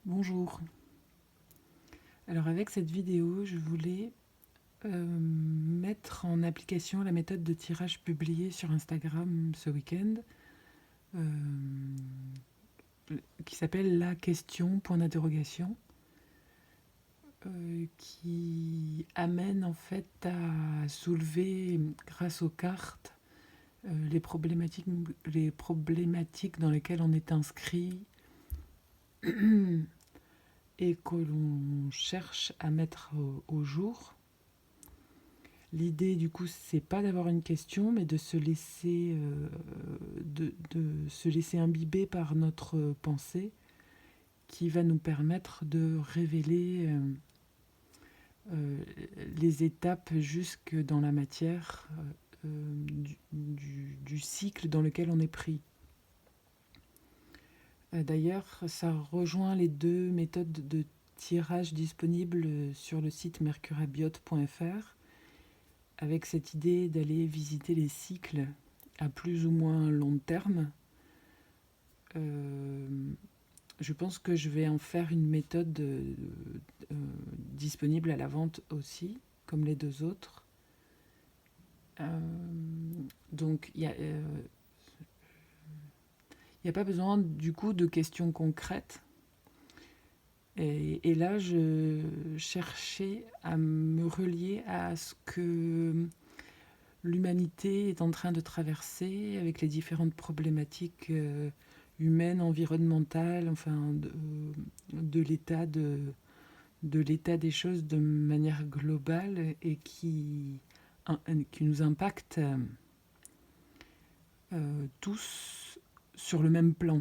Bonjour. Alors avec cette vidéo, je voulais mettre en application la méthode de tirage publiée sur Instagram ce week-end, euh, qui s'appelle la question, point d'interrogation, qui amène en fait à soulever, grâce aux cartes, les problématiques dans lesquelles on est inscrit et que l'on cherche à mettre au jour. L'idée, du coup, c'est pas d'avoir une question, mais de se laisser, de se laisser imbiber par notre pensée, qui va nous permettre de révéler euh, les étapes jusque dans la matière du cycle dans lequel on est pris. D'ailleurs, ça rejoint les deux méthodes de tirage disponibles sur le site mercurabiote.fr, avec cette idée d'aller visiter les cycles à plus ou moins long terme. Euh, je pense que je vais en faire une méthode disponible à la vente aussi, comme les deux autres. Donc, il n'y a pas besoin du coup de questions concrètes. Et là, je cherchais à me relier à ce que l'humanité est en train de traverser avec les différentes problématiques humaines, environnementales, enfin de l'état des choses de manière globale et qui nous impacte tous sur le même plan,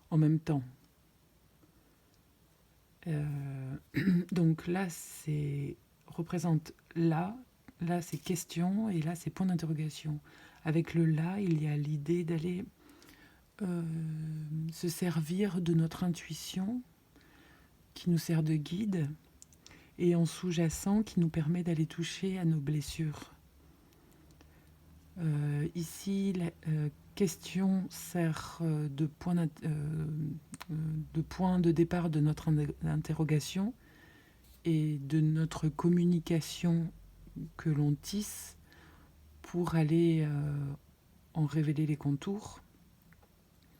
en même temps. Donc là, représente là c'est question et là c'est point d'interrogation. Avec le là, il y a l'idée d'aller se servir de notre intuition qui nous sert de guide et en sous-jacent qui nous permet d'aller toucher à nos blessures. Ici, la question sert de point de départ de notre interrogation et de notre communication que l'on tisse pour aller en révéler les contours.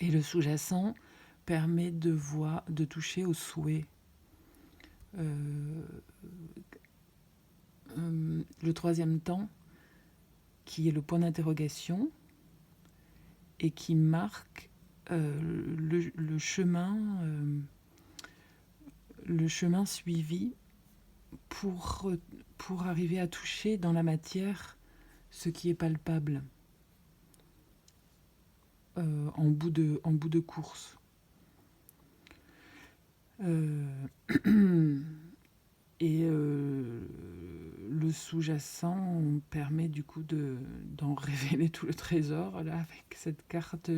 Et le sous-jacent permet de toucher au souhait. Le troisième temps, qui est le point d'interrogation et qui marque le chemin suivi pour arriver à toucher dans la matière ce qui est palpable en bout de course. Et le sous-jacent permet du coup d'en révéler tout le trésor là avec cette carte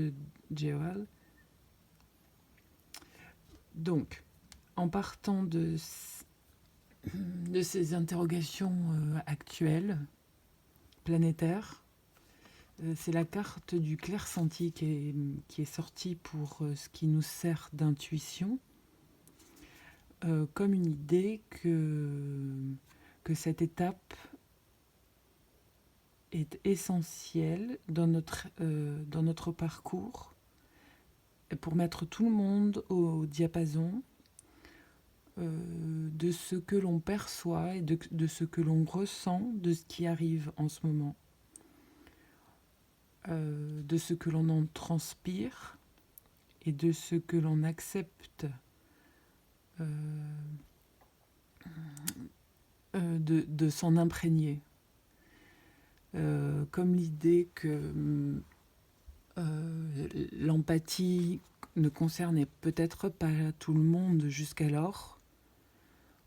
Jewel. Donc, en partant de ces interrogations actuelles, planétaires, c'est la carte du clair-senti qui est sortie pour ce qui nous sert d'intuition, comme une idée que cette étape est essentielle dans notre parcours pour mettre tout le monde au diapason de ce que l'on perçoit et de ce que l'on ressent de ce qui arrive en ce moment, de ce que l'on en transpire et de ce que l'on accepte de s'en imprégner. Comme l'idée que l'empathie ne concernait peut-être pas tout le monde jusqu'alors,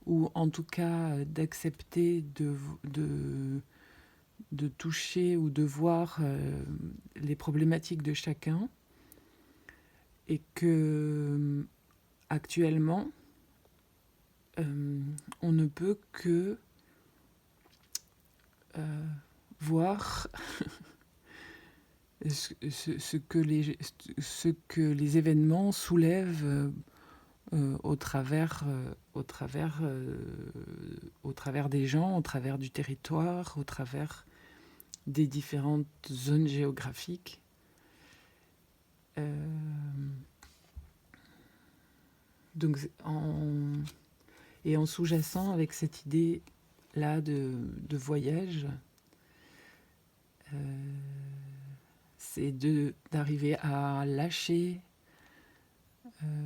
ou en tout cas d'accepter de toucher ou de voir les problématiques de chacun, et que actuellement on ne peut que voir ce que les événements soulèvent au travers des gens, au travers du territoire, au travers des différentes zones géographiques. Euh, donc, en sous-jacent avec cette idée-là de voyage, c'est d'arriver à lâcher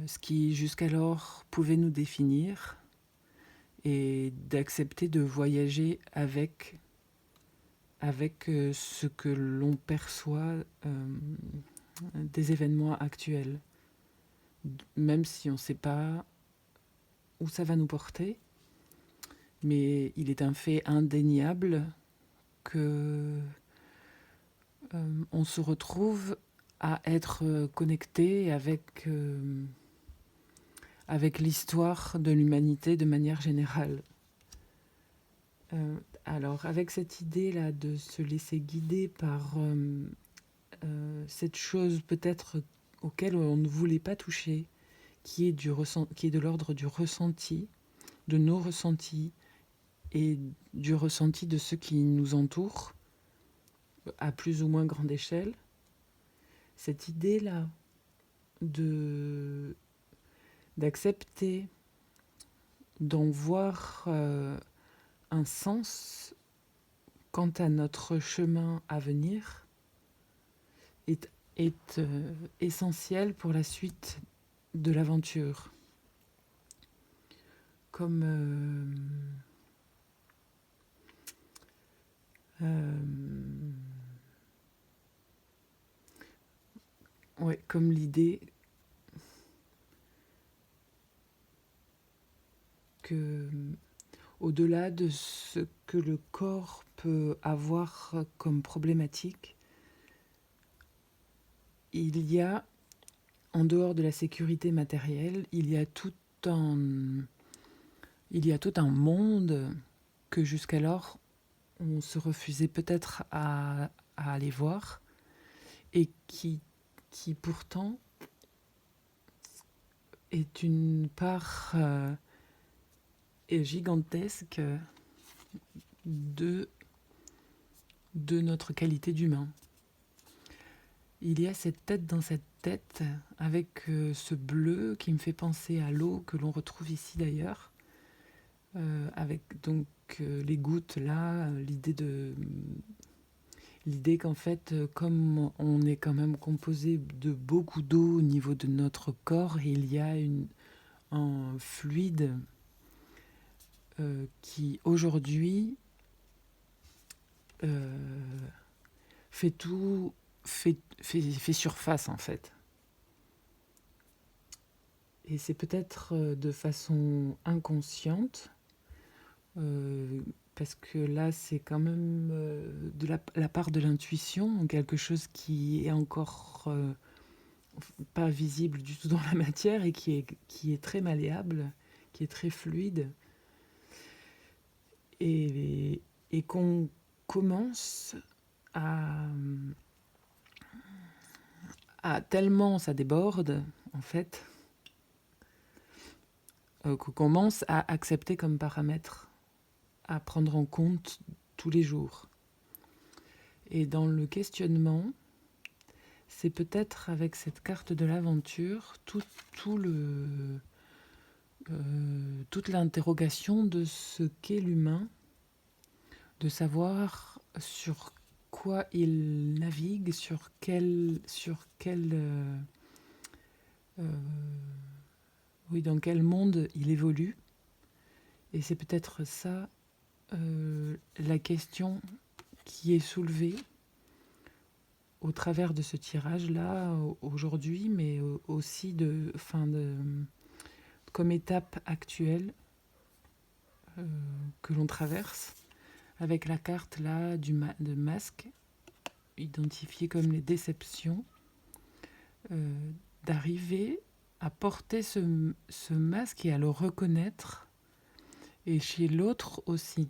ce qui jusqu'alors pouvait nous définir et d'accepter de voyager avec ce que l'on perçoit des événements actuels. Même si on ne sait pas où ça va nous porter, mais il est un fait indéniable que on se retrouve à être connecté avec l'histoire de l'humanité de manière générale. Alors, avec cette idée-là de se laisser guider par cette chose peut-être auquel on ne voulait pas toucher, qui est de l'ordre du ressenti, de nos ressentis et du ressenti de ceux qui nous entourent, à plus ou moins grande échelle, cette idée-là d'accepter d'en voir un sens quant à notre chemin à venir est essentiel pour la suite de l'aventure. Comme comme l'idée que, au-delà de ce que le corps peut avoir comme problématique, il y a, en dehors de la sécurité matérielle, il y a tout un monde que jusqu'alors on se refusait peut-être à aller voir et qui pourtant est une part gigantesque de notre qualité d'humain. Il y a cette tête dans cette tête avec ce bleu qui me fait penser à l'eau que l'on retrouve ici d'ailleurs, avec donc les gouttes là, l'idée qu'en fait, comme on est quand même composé de beaucoup d'eau au niveau de notre corps, il y a un fluide qui aujourd'hui fait surface en fait. Et c'est peut-être de façon inconsciente, parce que là c'est quand même de la part de l'intuition, quelque chose qui est encore pas visible du tout dans la matière et qui est très malléable, qui est très fluide, et qu'on commence à tellement ça déborde en fait, qu'on commence à accepter comme paramètre à prendre en compte tous les jours. Et dans le questionnement, c'est peut-être avec cette carte de l'aventure toute l'interrogation de ce qu'est l'humain, de savoir sur quoi il navigue, dans quel monde il évolue. Et c'est peut-être ça la question qui est soulevée au travers de ce tirage-là aujourd'hui, mais aussi comme étape actuelle que l'on traverse, avec la carte là de masque, identifiée comme les déceptions, d'arriver à porter ce masque et à le reconnaître, et chez l'autre aussi.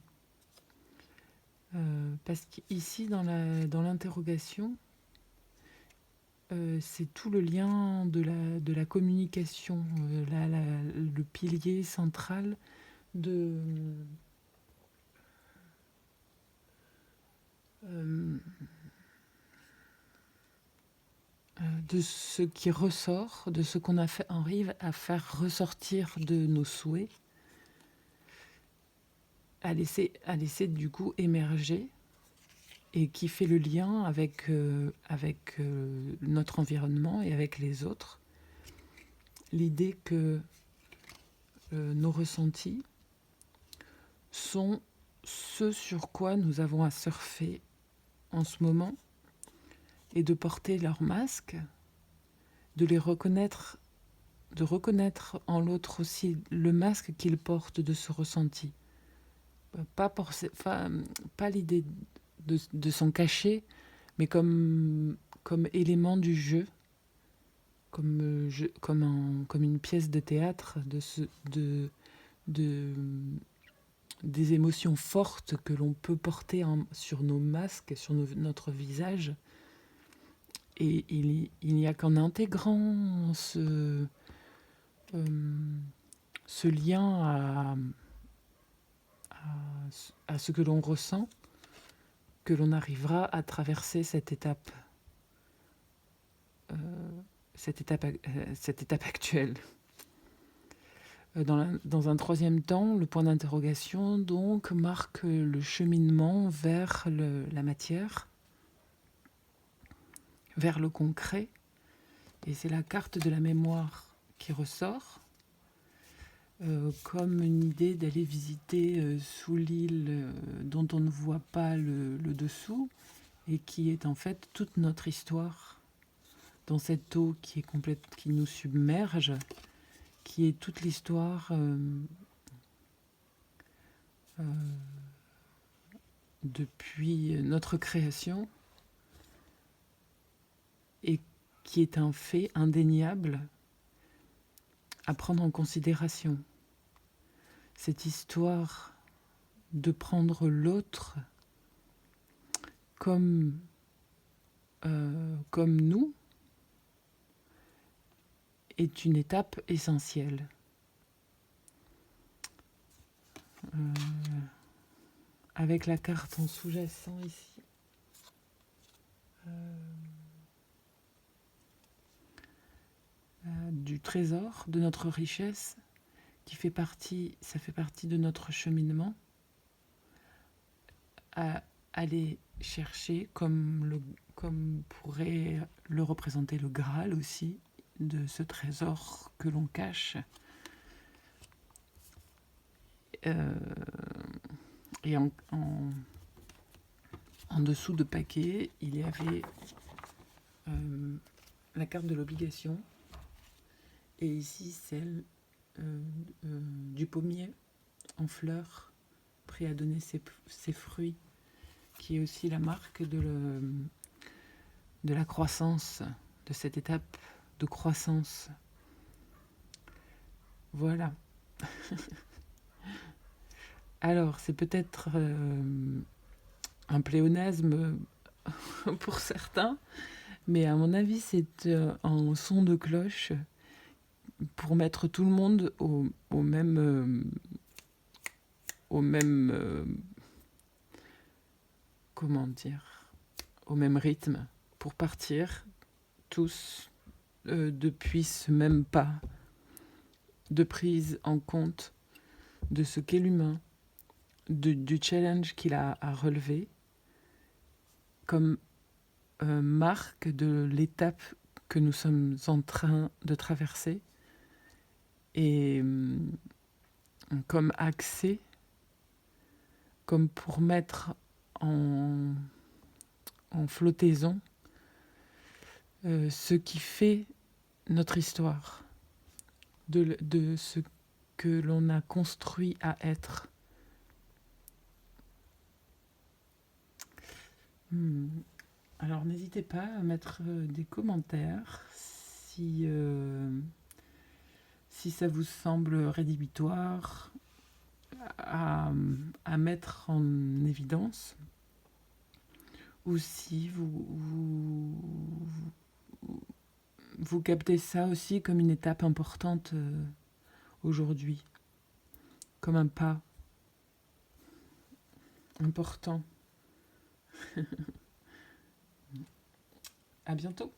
Parce qu'ici, dans l'interrogation, c'est tout le lien de la communication, le pilier central de, euh, de ce qui ressort, de ce qu'on arrive à faire ressortir de nos souhaits, à laisser du coup émerger et qui fait le lien avec notre environnement et avec les autres. L'idée que nos ressentis sont ce sur quoi nous avons à surfer en ce moment et de porter leur masque, de les reconnaître, de reconnaître en l'autre aussi le masque qu'il porte de ce ressenti. Pas l'idée de s'en cacher, mais comme élément du jeu, comme une pièce de théâtre de, des émotions fortes que l'on peut porter sur nos masques, sur notre visage. Et il n'y a qu'en intégrant ce lien à ce que l'on ressent, que l'on arrivera à traverser cette étape actuelle. Dans un troisième temps, le point d'interrogation donc marque le cheminement vers la matière, vers le concret, et c'est la carte de la mémoire qui ressort, comme une idée d'aller visiter sous l'île dont on ne voit pas le dessous, et qui est en fait toute notre histoire dans cette eau qui est complète, qui nous submerge, qui est toute l'histoire depuis notre création, et qui est un fait indéniable à prendre en considération. Cette histoire de prendre l'autre comme nous est une étape essentielle. Avec la carte en sous-jacent ici, du trésor, de notre richesse, ça fait partie de notre cheminement, à aller chercher, comme pourrait le représenter le Graal aussi, de ce trésor que l'on cache. Et en dessous de paquet, il y avait la carte de l'obligation, et ici celle du pommier en fleurs, prêt à donner ses fruits, qui est aussi la marque de la croissance, de cette étape de croissance. Voilà. Alors, c'est peut-être un pléonasme pour certains, mais à mon avis, c'est un son de cloche pour mettre tout le monde au même comment dire, au même rythme, pour partir tous depuis ce même pas de prise en compte de ce qu'est l'humain, du challenge qu'il a à relever, comme marque de l'étape que nous sommes en train de traverser, et comme accès, comme pour mettre en flottaison ce qui fait notre histoire, de ce que l'on a construit à être. Alors n'hésitez pas à mettre des commentaires si ça vous semble rédhibitoire à mettre en évidence, ou si vous captez ça aussi comme une étape importante aujourd'hui, comme un pas important. À bientôt.